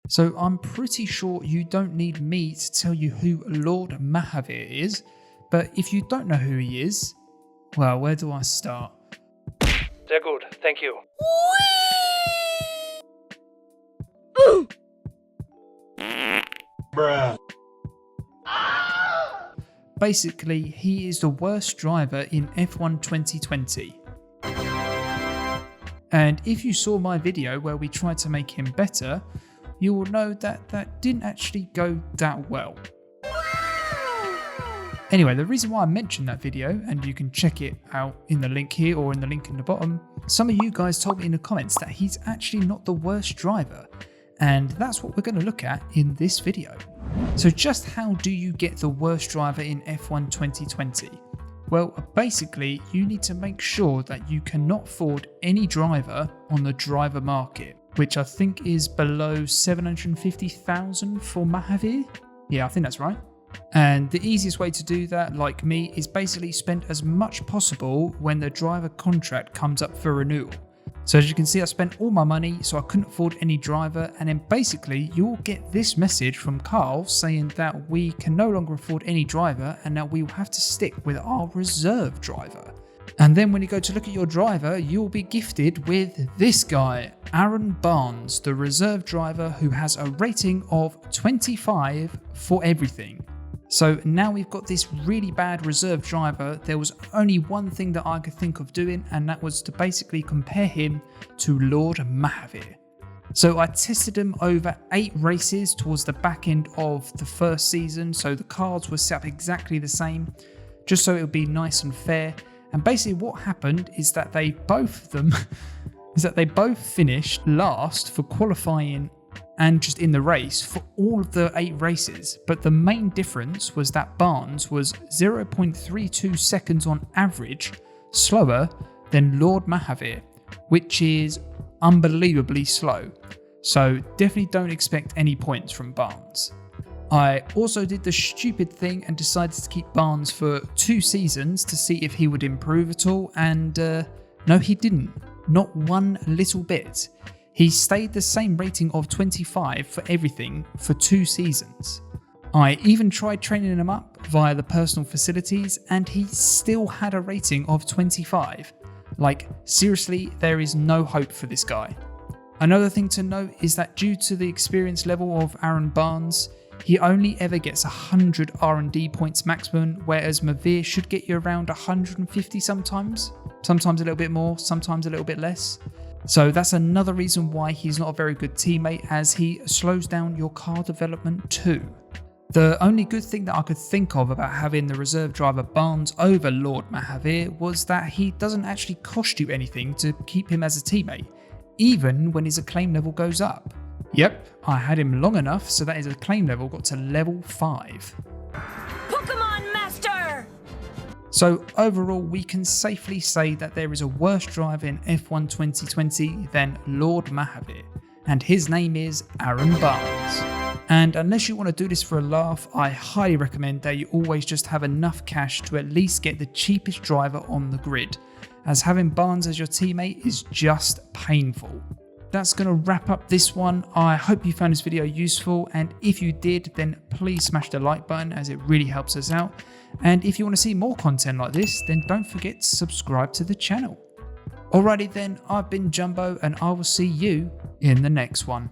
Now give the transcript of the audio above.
So I'm pretty sure you don't need me to tell you who Lord Mahaveer is, but if you don't know who he is, well, where do I start? They're good, thank you. Bruh. Basically, he is the worst driver in F1 2020. And if you saw my video where we tried to make him better, you will know that that didn't actually go that well. Anyway, the reason why I mentioned that video, and you can check it out in the link here or in the link in the bottom, some of you guys told me in the comments that he's actually not the worst driver, and that's what we're going to look at in this video. So just how do you get the worst driver in F1 2020? Well, basically, you need to make sure that you cannot afford any driver on the driver market, which I think is below 750,000 for Mahaveer. Yeah, I think that's right. And the easiest way to do that, like me, is basically spend as much possible when the driver contract comes up for renewal. So as you can see, I spent all my money, so I couldn't afford any driver, and then basically you'll get this message from Carl saying that we can no longer afford any driver and that we will have to stick with our reserve driver. And then when you go to look at your driver, you'll be gifted with this guy, Aaron Barnes, the reserve driver who has a rating of 25 for everything. So now we've got this really bad reserve driver. There was only one thing that I could think of doing, and that was to basically compare him to Lord Mahaveer. So I tested him over 8 races towards the back end of the first season, so the cards were set up exactly the same, just so it would be nice and fair. And basically what happened is that they both finished last for qualifying and just in the race for all of the 8 races. But the main difference was that Barnes was 0.32 seconds on average slower than Lord Mahaveer, which is unbelievably slow. So definitely don't expect any points from Barnes. I also did the stupid thing and decided to keep Barnes for 2 seasons to see if he would improve at all, and no, he didn't. Not one little bit. He stayed the same rating of 25 for everything for 2 seasons. I even tried training him up via the personal facilities, and he still had a rating of 25. Like, seriously, there is no hope for this guy. Another thing to note is that due to the experience level of Aaron Barnes, he only ever gets 100 R&D points maximum, whereas Mahaveer should get you around 150 sometimes a little bit more, sometimes a little bit less. So that's another reason why he's not a very good teammate, as he slows down your car development too. The only good thing that I could think of about having the reserve driver Barnes over Lord Mahaveer was that he doesn't actually cost you anything to keep him as a teammate, even when his acclaim level goes up. Yep, I had him long enough so that his acclaim level got to level 5. Pokemon Master! So overall, we can safely say that there is a worse driver in F1 2020 than Lord Mahaveer, and his name is Aaron Barnes. And unless you want to do this for a laugh, I highly recommend that you always just have enough cash to at least get the cheapest driver on the grid, as having Barnes as your teammate is just painful. That's going to wrap up this one. I hope you found this video useful, and if you did, then please smash the like button, as it really helps us out. And if you want to see more content like this, then don't forget to subscribe to the channel. Alrighty then, I've been Jumbo, and I will see you in the next one.